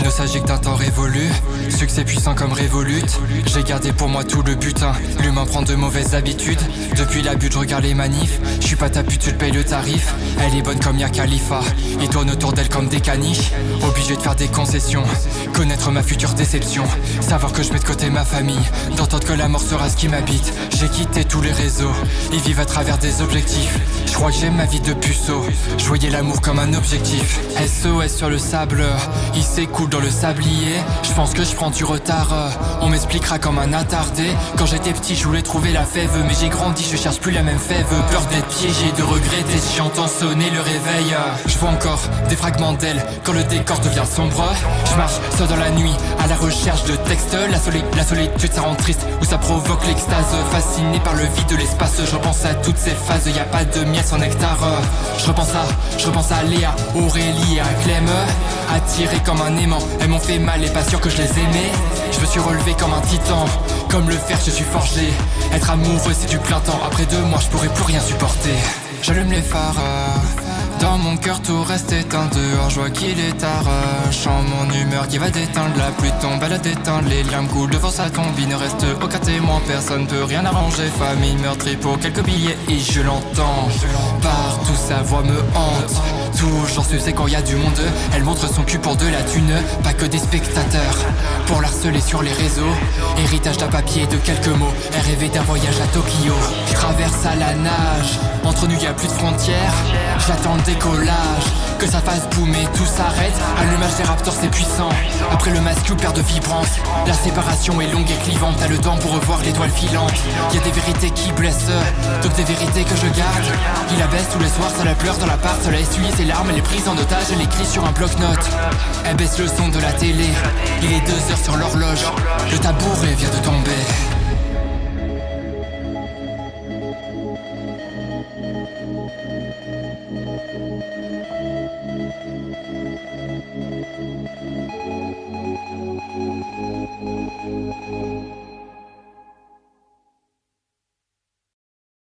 Nostalgique d'un temps révolu, succès puissant comme Revolut. J'ai gardé pour moi tout le butin, l'humain prend de mauvaises habitudes. Depuis la butte je regarde les manifs, je suis pas ta pute, tu te payes le tarif. Elle est bonne comme Mia Khalifa, ils tournent autour d'elle comme des caniches. Obligé de faire des concessions, connaître ma future déception. Savoir que je mets de côté ma famille, d'entendre que la mort sera ce qui m'habite. J'ai quitté tous les réseaux, ils vivent à travers des objectifs. Je crois que j'aime ma vie de puceau, je voyais l'amour comme un objectif. SOS sur le sable, il s'écoule dans le sablier. Je pense que je prends du retard, on m'expliquera comme un attardé. Quand j'étais petit je voulais trouver la fève, mais j'ai grandi, je cherche plus la même fève. Peur d'être piégé, de regretter si j'entends sonner le réveil. Je vois encore des fragments d'elle quand le décor devient sombre. Je marche seul dans la nuit à la recherche de textes. La solitude ça rend triste ou ça provoque l'extase. Fasciné par le vide de l'espace, je repense à toutes ces phases. Y a pas de miel sans nectar. Je repense à Léa, Aurélie et à Clem. Attiré comme un aimant, elles m'ont fait mal et pas sûr que je les aimais. Je me suis relevé comme un titan, comme le fer je suis forgé. Être amoureux c'est du plein temps, après 2 mois je pourrais plus rien supporter. J'allume les phares, dans mon cœur tout reste éteint. Dehors je vois qu'il est tard, chante mon humeur qui va déteindre. La pluie tombe, elle a déteindre, les larmes coulent devant sa tombe. Il ne reste aucun témoin, personne peut rien arranger. Famille meurtrie pour quelques billets et je l'entends. Partout sa voix me hante, toujours sucée quand y a du monde. Elle montre son cul pour de la thune, pas que des spectateurs pour l'harceler sur les réseaux. Héritage d'un papier et de quelques mots, elle rêvait d'un voyage à Tokyo. Je traverse à la nage, entre nous y a plus de frontières. J'attends le décollage, que ça fasse boum et tout s'arrête. Allumage des raptors c'est puissant, après le masque perd de vibrance. La séparation est longue et clivante, t'as le temps pour revoir l'étoile filante. Y'a des vérités qui blessent, donc des vérités que je garde. Il abaisse tous les soirs, ça la pleure dans l'appart, ça la essuie ses larmes, elle est prise en otage, elle écrit sur un bloc-notes. Elle baisse le son de la télé, il est 2 heures sur l'horloge, le tabouret vient de tomber.